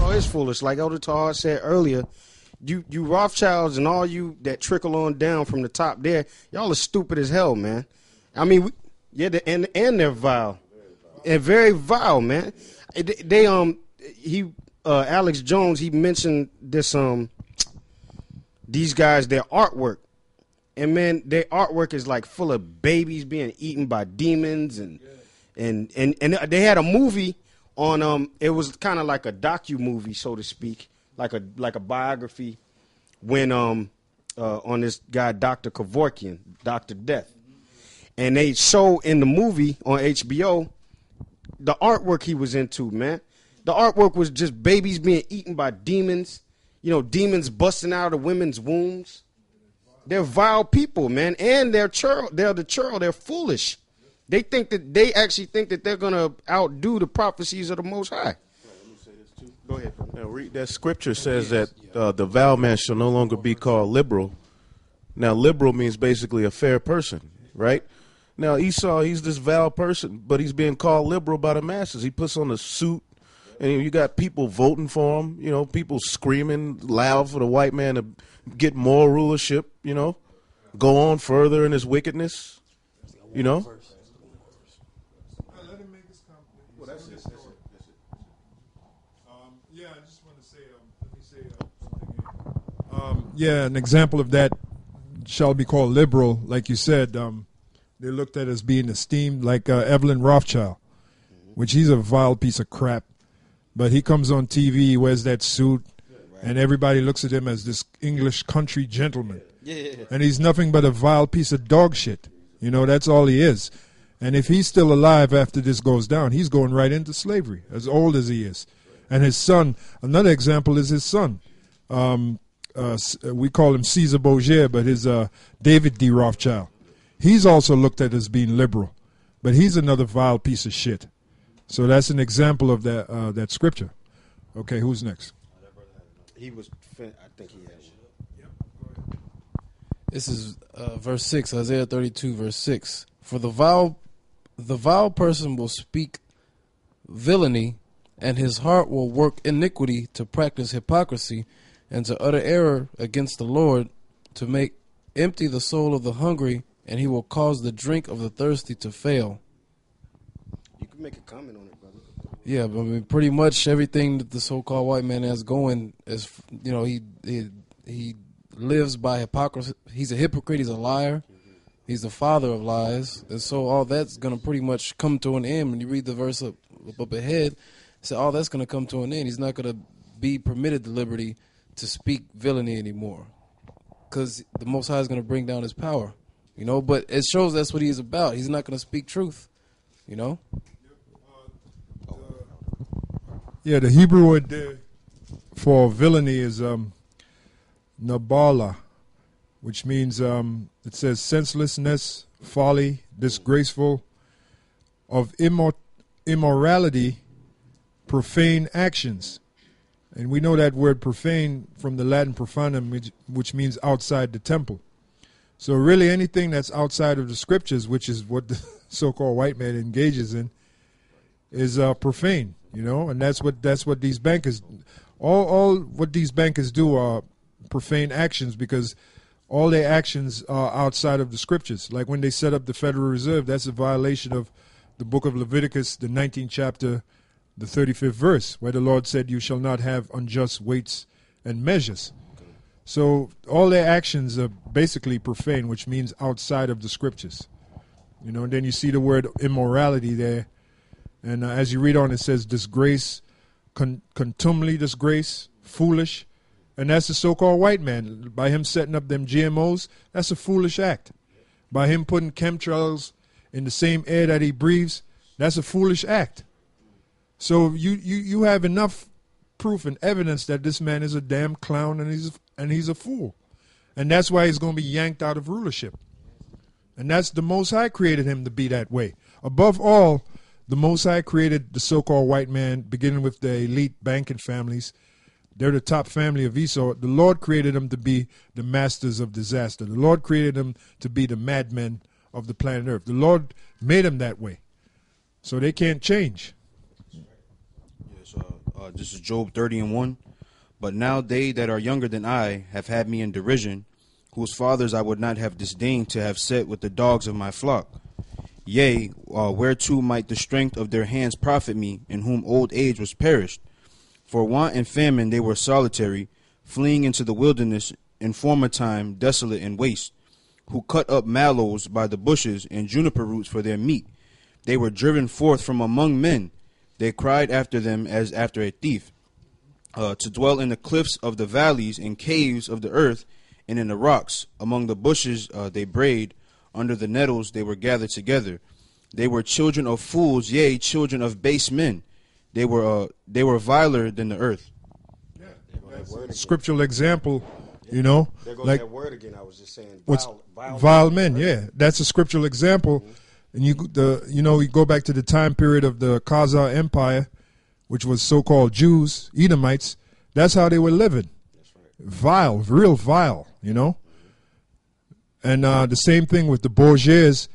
y'all is foolish. Like Elder Tahar said earlier, you Rothschilds and all you that trickle on down from the top there, y'all are stupid as hell, man. I mean, and they're vile. And very vile, man. Alex Jones, he mentioned this, these guys, their artwork. And man, their artwork is like full of babies being eaten by demons, and they had a movie on it was kind of like a docu-movie, so to speak, like a biography when on this guy Dr. Kevorkian, Dr. Death. And they show in the movie on HBO the artwork he was into, man. The artwork was just babies being eaten by demons, demons busting out of women's wombs. They're vile people, man, and they're foolish. They actually think that they're gonna outdo the prophecies of the Most High. Let me say this too. Go ahead. Now read that scripture says that the vile man shall no longer be called liberal. Now liberal means basically a fair person, right? Now Esau, he's this vile person, but he's being called liberal by the masses. He puts on a suit, and you got people voting for him. People screaming loud for the white man to get more rulership. Go on further in his wickedness. Let him make his comment. Well, that's it. Yeah, I just want to say, let me say something here. An example of that shall be called liberal, like you said. They looked at as being esteemed, like Evelyn Rothschild, which he's a vile piece of crap. But he comes on TV, he wears that suit, and everybody looks at him as this English country gentleman. And he's nothing but a vile piece of dog shit. That's all he is. And if he's still alive after this goes down, he's going right into slavery, as old as he is. And his son, another example is his son. We call him Caesar Borgia, but his David D. Rothschild. He's also looked at as being liberal, but he's another vile piece of shit. So that's an example of that scripture. Okay, who's next? I think he has one. This is verse 6, Isaiah 32, verse 6. For the vile person will speak villainy, and his heart will work iniquity to practice hypocrisy and to utter error against the Lord, to make empty the soul of the hungry, and he will cause the drink of the thirsty to fail. You can make a comment on it, brother. Yeah, but I mean, pretty much everything that the so-called white man has going is, he lives by hypocrisy. He's a hypocrite. He's a liar. He's the father of lies. And so all that's going to pretty much come to an end. When you read the verse up ahead, so all that's going to come to an end. He's not going to be permitted the liberty to speak villainy anymore, because the Most High is going to bring down his power. But it shows that's what he's about. He's not going to speak truth. Yeah, the Hebrew word for villainy is nabala, which means it says senselessness, folly, disgraceful, of immorality, profane actions. And we know that word profane from the Latin profanum, which means outside the temple. So really anything that's outside of the scriptures, which is what the so-called white man engages in, is profane, and that's what these bankers, all what these bankers do are profane actions, because all their actions are outside of the scriptures. Like when they set up the Federal Reserve, that's a violation of the book of Leviticus, the 19th chapter, the 35th verse, where the Lord said, "You shall not have unjust weights and measures." So all their actions are basically profane, which means outside of the scriptures. And then you see the word immorality there. And as you read on, it says disgrace, contumely disgrace, foolish. And that's the so-called white man. By him setting up them GMOs, that's a foolish act. By him putting chemtrails in the same air that he breathes, that's a foolish act. So you have enough proof and evidence that this man is a damn clown and he's a fool. And that's why he's going to be yanked out of rulership. And that's the Most High created him to be that way. Above all, the Most High created the so-called white man, beginning with the elite banking families. They're the top family of Esau. The Lord created them to be the masters of disaster. The Lord created them to be the madmen of the planet Earth. The Lord made them that way. So they can't change. Yes, This is Job 30:1. But now they that are younger than I have had me in derision, whose fathers I would not have disdained to have set with the dogs of my flock. Yea, whereto might the strength of their hands profit me, in whom old age was perished? For want and famine they were solitary, fleeing into the wilderness, in former time desolate and waste, who cut up mallows by the bushes and juniper roots for their meat. They were driven forth from among men. They cried after them as after a thief. To dwell in the cliffs of the valleys and caves of the earth, and in the rocks, among the bushes they brayed, under the nettles they were gathered together. They were children of fools, yea, children of base men. They were viler than the earth. Scriptural example, you know, There goes like that word again. I was just saying. what's Vile vile men. Yeah, that's a scriptural example. And you go back to the time period of the Khazar Empire, which was so-called Jews, Edomites. That's how they were living. That's right. Vile, real vile, you know. And the same thing with the Borgias.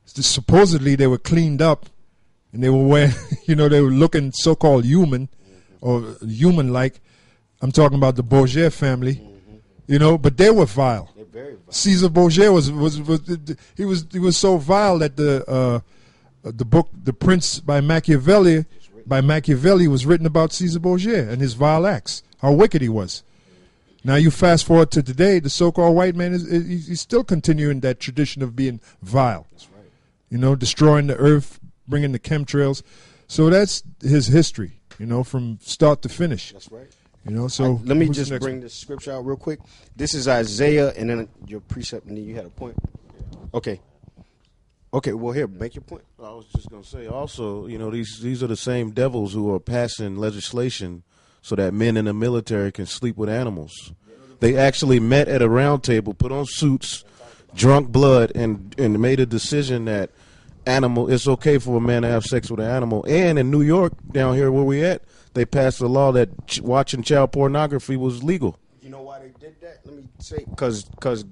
Supposedly they were cleaned up, and they were wearing, they were looking so-called human, or human-like. I'm talking about the Borgia family, but they were vile. They're very vile. Caesar Borgia was so vile that the book The Prince by Machiavelli was written about Caesar Borgia and his vile acts, how wicked he was. Now you fast forward to today, the so-called white man he's still continuing that tradition of being vile. That's right. Destroying the earth, bringing the chemtrails. So that's his history, from start to finish. That's right. So let me who's just the next bring one? this scripture out real quick. This is Isaiah, and then your precept, and then you had a point. Okay. Okay, well, here, make your point. I was just going to say also, these are the same devils who are passing legislation so that men in the military can sleep with animals. They actually met at a round table, put on suits, drunk blood, and made a decision that it's okay for a man to have sex with an animal. And in New York, down here where we at, they passed a law that watching child pornography was legal. You know why they did that? Let me say, because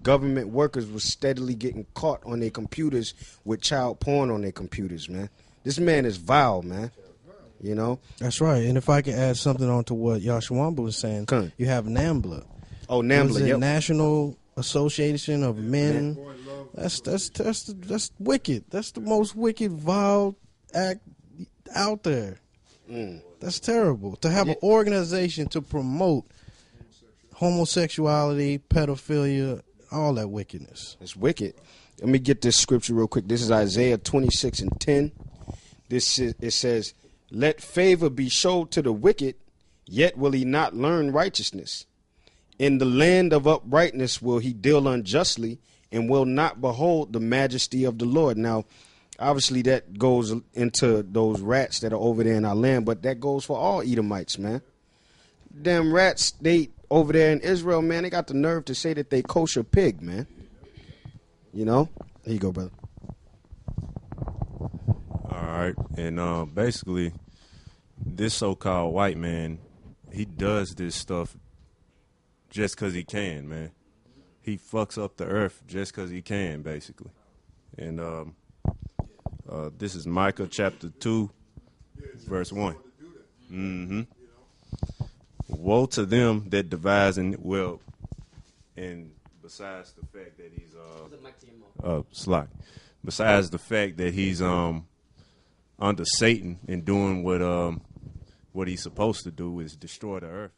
government workers was steadily getting caught on their computers with child porn on their computers, man. This man is vile, man. That's right. And if I can add something on to what Yashawamba was saying, Come. you have NAMBLA. Oh, NAMBLA, yep. National Association of Men. That's wicked. That's the most wicked, vile act out there. That's terrible. To have an organization to promote homosexuality, pedophilia, all that wickedness. It's wicked. Let me get this scripture real quick. This is Isaiah 26:10. It says, "Let favor be showed to the wicked, yet will he not learn righteousness. In the land of uprightness will he deal unjustly, and will not behold the majesty of the Lord." Now, obviously that goes into those rats that are over there in our land, but that goes for all Edomites, man. Them rats, they over there in Israel, man, they got the nerve to say that they kosher pig, man. Here you go, brother. All right. And basically, this so-called white man, he does this stuff just because he can, man. He fucks up the earth just because he can, basically. And this is Micah chapter 2, verse 1. Woe to them that devise and besides the fact that he's besides the fact that he's under Satan and doing what he's supposed to do is destroy the earth.